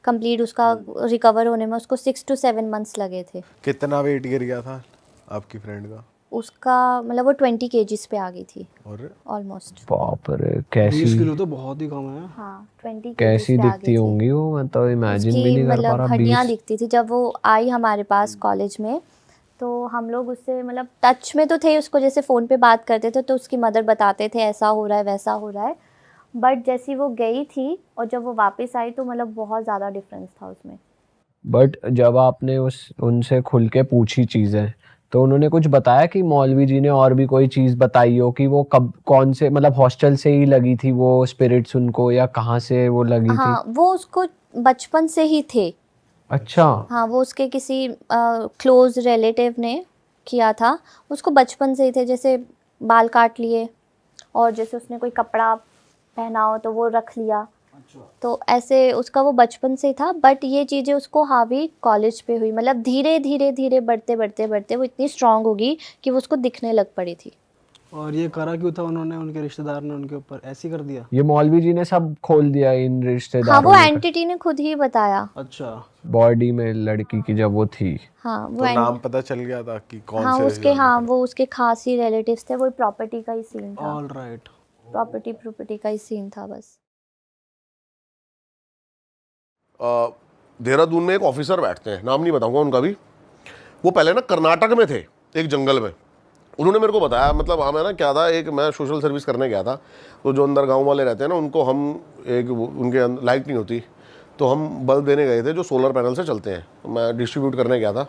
कंप्लीट उसका रिकवर होने में उसको 6 to 7 मंथ्स लगे थे। कितना वेट गिर गया था आपकी फ्रेंड का? उसका मतलब वो 20 kgs पे आ गई थी और ऑलमोस्ट। बाप रे, 20 कैसी किलो तो बहुत ही कम है। हाँ, 20 kgs कैसी पे आ दिखती गई थी। होंगी वो, मैं तो इमेजिन भी उसकी नहीं कर पा मतलब रहा। हड्डियाँ 20? दिखती थी जब वो आई हमारे पास कॉलेज में, तो हम लोग उससे मतलब टच में तो थे, उसको जैसे फ़ोन पे बात करते थे, तो उसकी मदर बताते थे ऐसा हो रहा है वैसा हो रहा है, बट जैसी वो गई थी और जब वो वापस आई, तो मतलब बहुत ज़्यादा डिफरेंस था उसमें। बट जब आपने उनसे खुल के पूछी चीजें, तो उन्होंने कुछ बताया कि मौलवी जी ने और भी कोई चीज बताई हो कि वो कब, कौन से, मतलब हॉस्टल से ही लगी थी वो स्पिरिट्स उनको, या कहाँ से वो लगी थी? हाँ, वो उसको बचपन से ही थे। अच्छा। हाँ, वो उसके किसी क्लोज रिलेटिव ने किया था, उसको बचपन से ही थे, जैसे बाल काट लिए, और जैसे उसने कोई कपड़ा पहना हो तो वो रख लिया, तो ऐसे उसका वो बचपन से था, बट ये चीज़ें उसको हावी कॉलेज पे हुई, मतलब धीरे धीरे धीरे बढ़ते बढ़ते बढ़ते वो इतनी स्ट्रांग होगी कि वो उसको दिखने लग पड़ी थी। और ये करा क्यों था उन्होंने, उनके रिश्तेदार ने उनके ऊपर ऐसे ही कर दिया? ये मौलवी जी ने सब खोल दिया इन हाँ, रिश्तेदारों वो ने। एंटिटी ने खुद ही बताया। अच्छा, बॉडी में लड़की की जब वो थी, हाँ वो तो नाम पता चल गया था कि कौन हाँ से उसके, हाँ वो उसके खास ही रिलेटिव्स थे, वो प्रॉपर्टी का ही सीन था, ऑल राइट। प्रॉपर्टी का ही सीन था बस। देहरादून में एक ऑफिसर बैठते हैं, नाम नहीं बताऊंगा उनका भी। वो पहले ना कर्नाटक में थे, एक जंगल में। उन्होंने मेरे को बताया, मतलब हमें ना क्या था, एक मैं सोशल सर्विस करने गया था, तो जो अंदर गांव वाले रहते हैं ना, उनको हम एक उनके लाइट नहीं होती, तो हम बल्ब देने गए थे जो सोलर पैनल से चलते हैं, तो मैं डिस्ट्रीब्यूट करने गया था।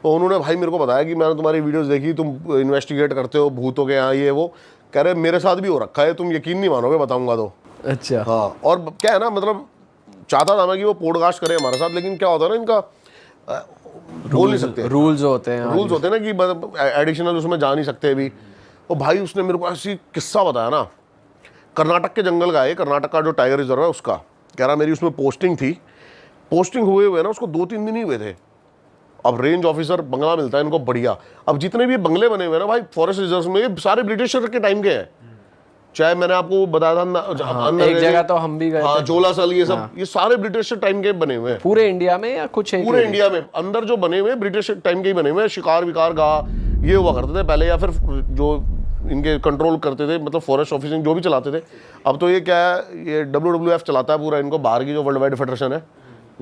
तो उन्होंने भाई मेरे को बताया कि मैंने तुम्हारी वीडियोस देखी, तुम इन्वेस्टिगेट करते हो भूतों के यहाँ, ये वो। कह रहे मेरे साथ भी हो रखा है, तुम यकीन नहीं मानोगे बताऊँगा तो। अच्छा हाँ, और क्या है ना, मतलब चाहता था मैं कि वो पॉडकास्ट करे हमारे साथ, लेकिन क्या होता है ना, इनका बोल नहीं सकते, रूल्स होते हैं। रूल्स होते हैं ना कि एडिशनल उसमें जा नहीं सकते अभी। और भाई उसने मेरे को ऐसी किस्सा बताया ना, कर्नाटक के जंगल का है, कर्नाटक का जो टाइगर रिजर्व है उसका। कह रहा मेरी उसमें पोस्टिंग थी, पोस्टिंग हुए ना उसको 2-3 दिन ही हुए थे। अब रेंज ऑफिसर बंगला मिलता है इनको बढ़िया। अब जितने भी बंगले बने हुए ना भाई फॉरेस्ट रिजर्व में, ये सारे ब्रिटिशर के टाइम के हैं। चाहे मैंने आपको बताया था अंदर एक जगह तो हम भी गए हाँ, थे। जोलासल, ये सब ये सारे ब्रिटिश टाइम के बने हुए हैं पूरे इंडिया में या कुछ एक? पूरे इंडिया में अंदर जो बने हुए हैं ब्रिटिश टाइम के ही बने हुए हैं। शिकार विकार गाह ये हुआ करते थे पहले, या फिर जो इनके कंट्रोल करते थे, मतलब फॉरेस्ट ऑफिसिंग जो भी चलाते थे। अब तो ये क्या है, ये WWF चलाता है पूरा इनको, बाहर की जो वर्ल्ड वाइड फेडरेशन है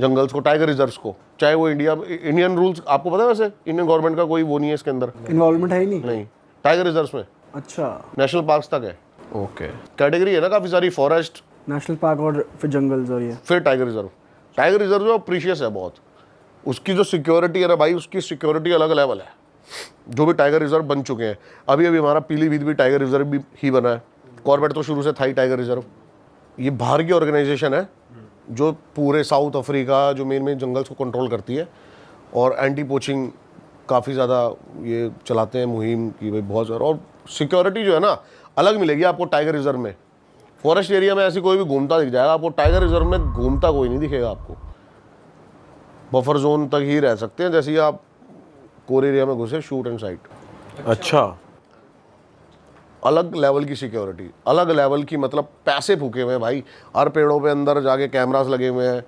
जंगल्स को, टाइगर रिजर्व्स को। चाहे वो इंडियन रूल्स आपको पता है, वैसे इंडियन गवर्नमेंट का कोई वो नहीं है इसके अंदर, इन्वॉल्वमेंट है ही नहीं। नहीं, टाइगर रिजर्व्स में अच्छा, नेशनल पार्क्स तक है, ओके। कैटेगरी है ना काफ़ी सारी, फॉरेस्ट, नेशनल पार्क और फिर जंगल्स और ये। फिर टाइगर रिजर्व। टाइगर रिजर्व जो प्रीशियस है बहुत, उसकी जो सिक्योरिटी है ना भाई, उसकी सिक्योरिटी अलग लेवल है। जो भी टाइगर रिजर्व बन चुके हैं, अभी अभी हमारा पीलीभीत भी टाइगर रिजर्व भी ही बना है। कॉर्बेट तो शुरू से था ही टाइगर रिजर्व। ये बाहर की ऑर्गेनाइजेशन है जो पूरे साउथ अफ्रीका जो मेन जंगल्स को कंट्रोल करती है, और एंटी पोचिंग काफ़ी ज़्यादा ये चलाते हैं मुहिम की भाई, बहुत ज़्यादा। और सिक्योरिटी जो है ना अलग मिलेगी आपको टाइगर रिजर्व में। फॉरेस्ट एरिया में ऐसी कोई भी घूमता दिख जाएगा आपको, टाइगर रिजर्व में घूमता कोई नहीं दिखेगा आपको। बफर जोन तक ही रह सकते हैं, जैसे ही आप कोर एरिया में घुसे शूट एंड साइट। अच्छा, अलग लेवल की सिक्योरिटी, अलग लेवल की, मतलब पैसे फूके हुए हैं भाई। हर पेड़ों पे अंदर जाके कैमरास लगे हुए हैं,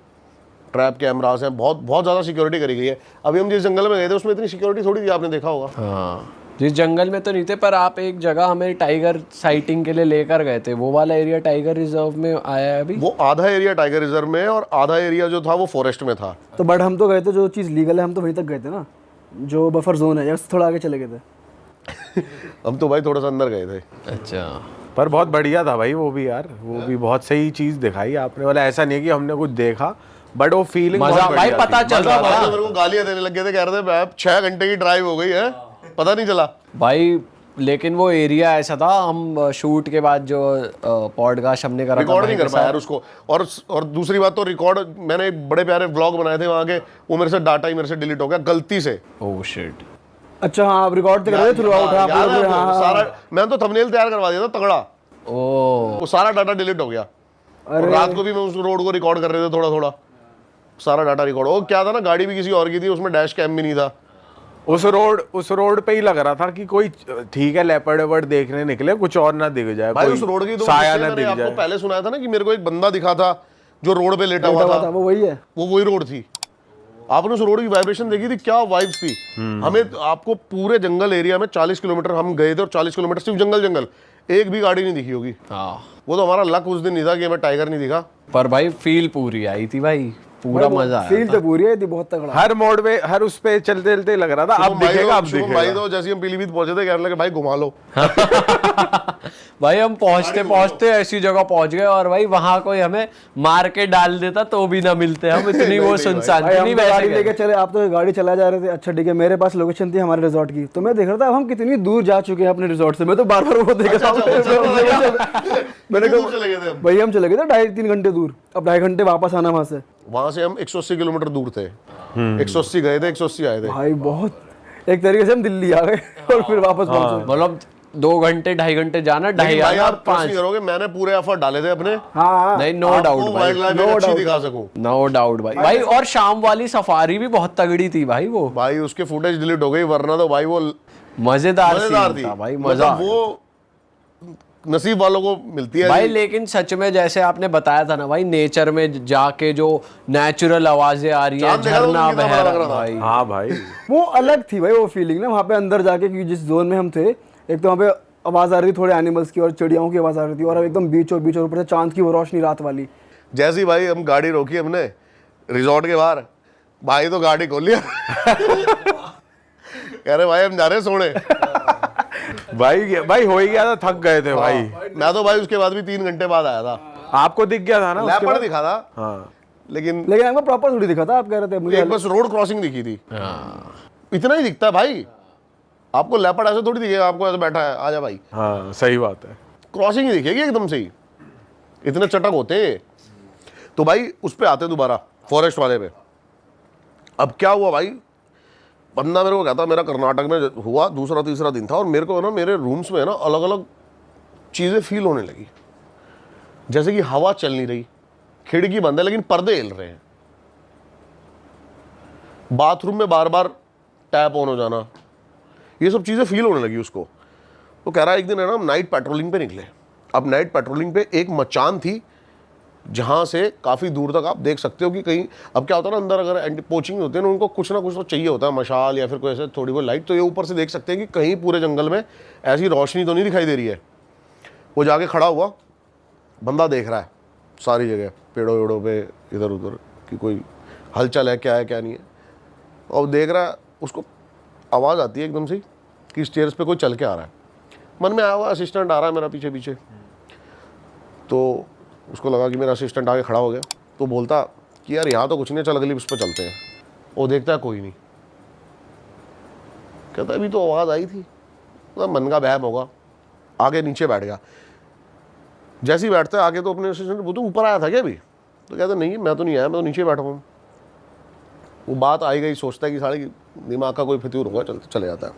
ट्रैप कैमरास हैं, बहुत बहुत ज़्यादा सिक्योरिटी करी गई है। अभी हम जिस जंगल में गए थे उसमें इतनी सिक्योरिटी थोड़ी थी, आपने देखा होगा। हाँ, जिस जंगल में तो नहीं थे, पर आप एक जगह हमें टाइगर साइटिंग के लिए लेकर गए थे, वो वाला एरिया टाइगर रिजर्व में आया है अभी? वो आधा एरिया टाइगर रिजर्व में है और आधा एरिया जो था वो फॉरेस्ट में था। तो बट हम तो गए थे, जो चीज़ लीगल है हम तो वहीं तक गए थे ना, जो बफर जोन है, या उससे थोड़ा आगे चले गए थे। हम तो भाई थोड़ा सा अंदर गए थे। अच्छा, पर बहुत बढ़िया था भाई वो भी यार, वो भी बहुत सही चीज़ दिखाई आपने। वाला ऐसा नहीं है कि हमने कुछ देखा, बट वो फीलिंग मजा भाई पता चल रहा था। मेरे को गालियां देने लग गए थे, कह रहे थे मैं 6 घंटे की ड्राइव हो गई है, पता नहीं चला भाई। लेकिन वो एरिया ऐसा था, हम शूट के बाद जो पॉडकास्ट हमने करा था रिकॉर्ड नहीं भाई कर के पाया साथ। यार उसको। और दूसरी बात तो रिकॉर्ड, मैंने बड़े प्यारे व्लॉग बनाए थे वहाँ के, वो मेरे से डाटा ही मेरे से डिलीट हो गया गलती से। Oh shit. अच्छा हाँ, आप रिकॉर्ड कर रहे थे थ्रू आउट। याद है आपको? हाँ, सारा मैंने तो थंबनेल तैयार करवा दिया था तगड़ा, ओह वो सारा डाटा डिलीट हो गया। और रात को भी मैं उस रोड को रिकॉर्ड कर रहे थे थोड़ा थोड़ा, सारा डाटा रिकॉर्ड हो। क्या था ना, गाड़ी भी किसी और की थी, उसमें डैश कैम भी नहीं था। उस रोड पे ही लग रहा था कि कोई ठीक है लेपर्ड वेपर्ड देखने निकले, कुछ और ना दिख जाए, भाई कोई उस रोड की तो साया मैंने ना दिख आपको जाए। पहले सुनाया था ना कि मेरे को एक बंदा दिखा था जो रोड पे लेटा हुआ था, वो वही है। वो वही रोड थी। आपने उस रोड की वाइब्रेशन देखी थी, क्या वाइब्स थी। हमें आपको पूरे जंगल एरिया में 40 किलोमीटर हम गए थे, और 40 किलोमीटर सिर्फ जंगल, एक भी गाड़ी नहीं दिखी होगी। हाँ, वो तो हमारा लक उस दिन नहीं था कि हमें टाइगर नहीं दिखा। पर भाई फील पूरी आई थी भाई, पूरा मजा आया फील तो पूरी आई थी, बहुत तगड़ा। हर मोड़ पे, हर उस पे चलते चलते लग रहा था अब दिखेगा, अब शुभम भाई दिखेगा। तो जैसे हम पीलीभीत पहुंचे थे कहने लगे भाई घुमा लो। भाई हम पहुंचते पहुंचते ऐसी जगह पहुंच गए, और भाई वहां कोई हमें मार के डाल देता तो भी ना मिलते हम, इतनी वो सुनसान भाई थी। हम नहीं तो वैसे गाड़ी गए। लेके चले, आप तो गाड़ी चला जा रहे थे। अच्छा ठीक है, मेरे पास लोकेशन थी हमारे रिजॉर्ट की, तो मैं देख रहा था अब हम कितनी दूर जा चुके हैं अपने रिजॉर्ट से। मैं तो बार बार वो देख रहा हूँ। मैंने दूर चले गए थे कहा हम। भाई हम चले गए थे 2.5-3 घंटे दूर, अब 2.5 घंटे वापस आना वहां से। वहां से हम 180 किलोमीटर दूर थे। 180 गए थे, 180 आए थे। भाई बहुत, एक तरीके से हम दिल्ली आ गए और फिर वापस पहुंचे। मतलब 2 घंटे 2.5 घंटे जाना, लेकिन 2.5 भाई आना, आप ट्रस्ट 5। नहीं करोगे, मैंने पूरे एफर्ट डाले थे अपने, हाँ नहीं, नो आपको डाउट भाई, वाइल्ड लाइफ एक अच्छी दिखा सकूं। नो डाउट भाई। और शाम वाली सफारी भी बहुत तगड़ी थी भाई, वो भाई उसके फुटेज डिलीट हो गई, वरना तो भाई वो मजेदार मजेदार सीन थी था भाई, मजा मतलब वो नसीब वालों को मिलती है भाई। जी। लेकिन सच में जैसे आपने बताया था ना भाई, नेचर में जाके जो नेचुरल आवाजें आ रही है, चांद देखा था झरना तुमने, बह कितना बड़ा रहा लग रहा था? भाई। हाँ भाई, वो अलग थी भाई वो फीलिंग ना वहाँ पे अंदर जाके, क्योंकि जिस जोन में हम थे, एक तो वहाँ पे आवाज आ रही थी थोड़े एनिमल्स की और चिड़ियाओं की आवाज आ रही थी, और एकदम बीच और ऊपर से चांद की वो रोशनी रात वाली। जैसे ही भाई हम गाड़ी रोकी हमने रिजॉर्ट के बाहर, भाई तो गाड़ी खोल लिया कह रहे भाई हम जा रहे हैं सोने। भाई हो ही गया था, थक गए थे भाई। मैं तो भाई उसके बाद भी 3 घंटे बाद आया था। आपको दिख गया था ना उसके लेपर्ड बाद? दिखा था, हाँ, लेकिन लेकिन हमको प्रॉपर थोड़ी दिखा था, आप कह रहे थे मुझे एक बस रोड क्रॉसिंग दिखी थी, इतना ही दिखता है भाई। आपको लेपर्ड ऐसे थोड़ी दिखेगा, आपको ऐसे बैठा है आजा भाई, हाँ सही बात है। क्रॉसिंग ही दिखेगी एकदम से ही, इतने चटक होते हैं। तो भाई उस पे आते दोबारा फॉरेस्ट वाले पे। अब क्या हुआ भाई, बंदा मेरे को कहता मेरा कर्नाटक में हुआ, दूसरा तीसरा दिन था, और मेरे को है ना मेरे रूम्स में है ना अलग अलग चीज़ें फील होने लगी, जैसे कि हवा चल नहीं रही, खिड़की बंद है लेकिन पर्दे हिल रहे हैं, बाथरूम में बार बार टैप ऑन हो जाना, ये सब चीज़ें फील होने लगी उसको। तो कह रहा है एक दिन है ना हम नाइट पेट्रोलिंग पे निकले। अब नाइट पेट्रोलिंग पे एक मचान थी जहाँ से काफ़ी दूर तक आप देख सकते हो कि कहीं, अब क्या होता है ना अंदर अगर एंटी पोचिंग होते हैं ना, उनको कुछ ना कुछ तो चाहिए होता है, मशाल या फिर कोई ऐसे थोड़ी बहुत लाइट, तो ये ऊपर से देख सकते हैं कि कहीं पूरे जंगल में ऐसी रोशनी तो नहीं दिखाई दे रही है। वो जाके खड़ा हुआ, बंदा देख रहा है सारी जगह पेड़ों वेड़ों पे इधर उधर कि कोई हलचल है क्या नहीं है, और देख रहा है। उसको आवाज़ आती है एकदम से कि स्टेयर्स पे कोई चल के आ रहा है। मन में आया हुआ असिस्टेंट आ रहा है मेरा पीछे पीछे, तो उसको लगा कि मेरा असिस्टेंट आगे खड़ा हो गया, तो बोलता कि यार यहाँ तो कुछ नहीं, चल अगली उस पर चलते हैं। वो देखता है कोई नहीं, कहता अभी तो आवाज़ आई थी, तो मन का बहम होगा, आगे नीचे बैठ गया। जैसे ही बैठता है आगे, तो अपने असिस्टेंट वो तो ऊपर आया था क्या अभी, तो कहता नहीं मैं तो नहीं आया, मैं तो नीचे बैठा हूँ। वो बात आई गई, सोचता है कि साढ़े दिमाग का कोई फितूर होगा, चले जाता है।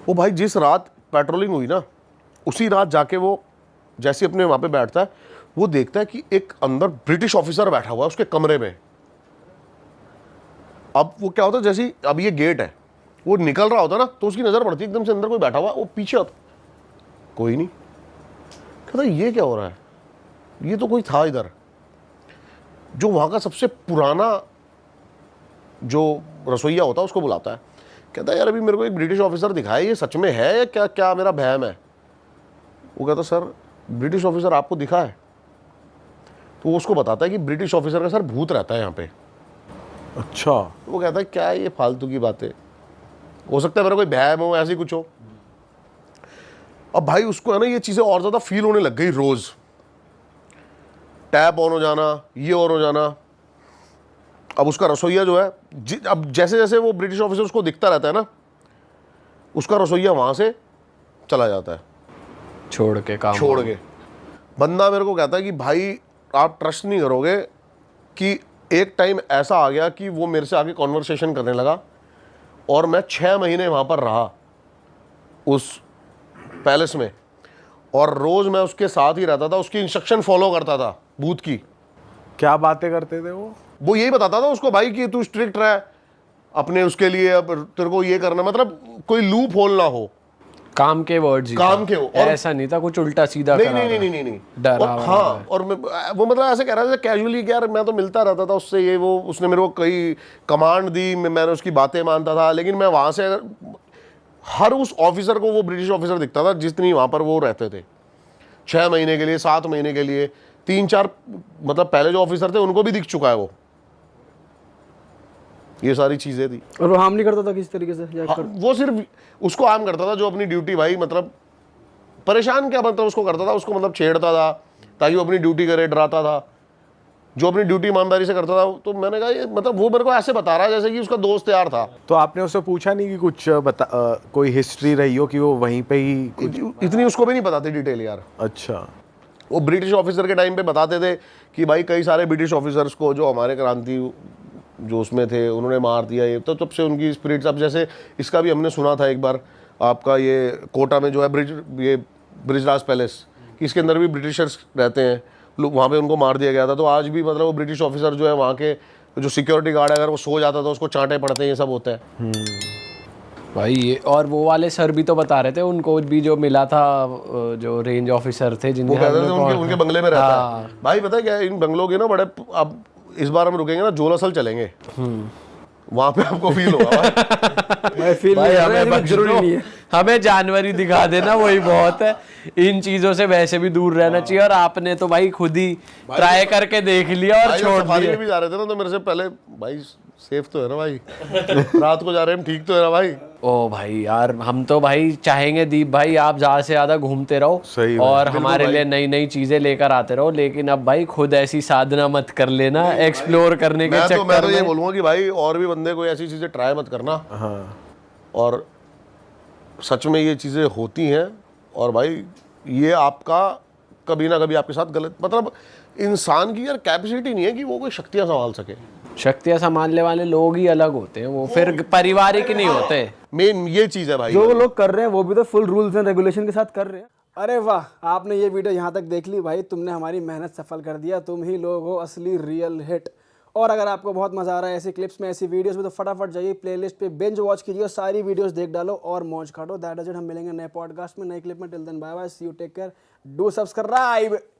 वो भाई जिस रात पेट्रोलिंग हुई ना, उसी रात जाके वो जैसे अपने वहाँ पे बैठता है, वो देखता है कि एक अंदर ब्रिटिश ऑफिसर बैठा हुआ है उसके कमरे में। अब वो क्या होता है, जैसे अब ये गेट है, वो निकल रहा होता है ना, तो उसकी नज़र पड़ती है एकदम से अंदर कोई बैठा हुआ, वो पीछे होता, कोई नहीं। कहता ये क्या हो रहा है, ये तो कोई था इधर। जो वहाँ का सबसे पुराना जो रसोइया होता है उसको बुलाता है, कहता है यार अभी मेरे को एक ब्रिटिश ऑफिसर दिखाया, ये सच में है या क्या क्या मेरा बहम है। वो कहता सर ब्रिटिश ऑफिसर आपको दिखा है, तो वो उसको बताता है कि ब्रिटिश ऑफिसर का सर भूत रहता है यहाँ पे। अच्छा, वो कहता है क्या ये फालतू की बातें, हो सकता है मेरा कोई बहम हो, ऐसी कुछ हो। अब भाई उसको है ना ये चीज़ें और ज़्यादा फील होने लग गई, रोज़ टैप ऑन हो जाना, ये ऑन हो जाना। अब उसका रसोइया जो है, अब जैसे जैसे वो ब्रिटिश ऑफिसर उसको दिखता रहता है ना, उसका रसोइया वहाँ से चला जाता है, छोड़ के। बंदा मेरे को कहता है कि भाई आप ट्रस्ट नहीं करोगे कि एक टाइम ऐसा आ गया कि वो मेरे से आगे कॉन्वर्सेशन करने लगा, और मैं 6 महीने वहाँ पर रहा उस पैलेस में, और रोज़ मैं उसके साथ ही रहता था, उसकी इंस्ट्रक्शन फॉलो करता था भूत की। क्या बातें करते थे वो यही बताता था उसको भाई कि तू स्ट्रिक्ट रह अपने उसके लिए, अब तेरे को ये करना, मतलब कोई लूप होल ना हो, काम के वर्ड्स ही काम था। के हो, और ऐसा नहीं था कुछ उल्टा सीधा नहीं करा नहीं रहा। नहीं नहीं नहीं डरा और हुआ हाँ, और वो मतलब ऐसे कह रहा था कैजुअली कि यार मैं तो मिलता रहता था उससे, ये वो उसने मेरे को कई कमांड दी, मैंने उसकी बातें मानता था, लेकिन मैं वहाँ से हर उस ऑफिसर को, वो ब्रिटिश ऑफिसर दिखता था जितनी वहाँ पर वो रहते थे, 6 महीने के लिए, 7 महीने के लिए, 3-4 मतलब पहले जो ऑफिसर थे उनको भी दिख चुका है वो, ये सारी चीज़ें थी। और वो हार्म नहीं करता था किसी तरीके से वो सिर्फ उसको आम करता था जो अपनी ड्यूटी, भाई मतलब परेशान क्या मतलब उसको करता था, उसको मतलब छेड़ता था ताकि वो अपनी ड्यूटी करे, डराता था, जो अपनी ड्यूटी ईमानदारी से करता था। तो मैंने कहा ये मतलब वो मेरे को ऐसे बता रहा है जैसे कि उसका दोस्त यार था। तो आपने उससे पूछा नहीं कि कुछ कोई हिस्ट्री रही हो कि वो वहीं पे ही इतनी उसको भी नहीं बताते डिटेल यार। अच्छा, वो ब्रिटिश ऑफिसर के टाइम पे बताते थे कि भाई कई सारे ब्रिटिश ऑफिसर्स को जो हमारे क्रांति जो उसमें थे उन्होंने मार दिया, ये तो तब से उनकी स्पिरिट्स, अब जैसे इसका भी हमने सुना था एक बार, आपका ये कोटा में जो है ब्रिजराज पैलेस, कि इसके अंदर भी ब्रिटिशर्स रहते हैं, लोग वहाँ पे उनको मार दिया गया था। तो आज भी मतलब वो ब्रिटिश ऑफिसर जो है वहाँ के जो सिक्योरिटी गार्ड है, अगर वो सो जाता था उसको चांटे पड़ते हैं, ये सब होता है। भाई ये और वो वाले सर भी तो बता रहे थे उनको भी जो मिला था, जो रेंज ऑफिसर थे वो जिनके कहते थे हमने उनके बंगले में रहता हाँ। है। भाई पता है क्या है, इन बंगलों के ना बड़े, अब इस बार हम रुकेंगे ना, जोलासल चलेंगे, वहाँ पे आपको फील होगा भाई। मैं फील भाई नहीं हमें हमें बख्श जरूरी दो, नहीं है। हमें जानवरी दिखा देना वही बहुत है। इन चीजों से वैसे भी दूर रहना चाहिए, और आपने तो भाई खुद ही ट्राई करके देख लिया और भाई छोड़ सफारी दिया। में भी जा रहे थे ना, तो मेरे से पहले भाई सेफ तो है ना भाई, रात को जा रहे हैं हम, ठीक तो है ना भाई। ओ भाई यार, हम तो भाई चाहेंगे दीप भाई आप ज्यादा से ज्यादा घूमते रहो सही भाई, और हमारे लिए नई नई चीजें लेकर आते रहो, लेकिन अब भाई खुद ऐसी साधना मत कर लेना एक्सप्लोर करने के मैं चक्कर तो ये में। बोलूँगा कि भाई और भी बंदे कोई ऐसी चीज़ें ट्राई मत करना। हाँ और सच में ये चीज़ें होती हैं, और भाई ये आपका कभी ना कभी आपके साथ गलत, मतलब इंसान की यार कैपेसिटी नहीं है कि वो कोई शक्तियाँ संभाल सके। शक्तियां संभालने वाले लोग ही अलग होते हैं, वो फिर पारिवारिक नहीं होते। मेन ये चीज़ है भाई। जो लोग कर रहे हैं वो भी तो फुल रूल्स एंड रेगुलेशन के साथ कर रहे हैं। अरे वाह, आपने ये वीडियो यहाँ तक देख ली भाई, तुमने हमारी मेहनत सफल कर दिया, तुम ही लोग हो असली रियल हिट। और अगर आपको बहुत मजा आ रहा है ऐसी क्लिप्स में, ऐसी वीडियोस में, तो फटाफट जाइए प्लेलिस्ट पे बिंज वॉच कीजिए और सारी वीडियोस देख डालो और मौज काटो। That is it. हम मिलेंगे नए पॉडकास्ट में, नए क्लिप में। Till then bye bye, see you, take care, do subscribe.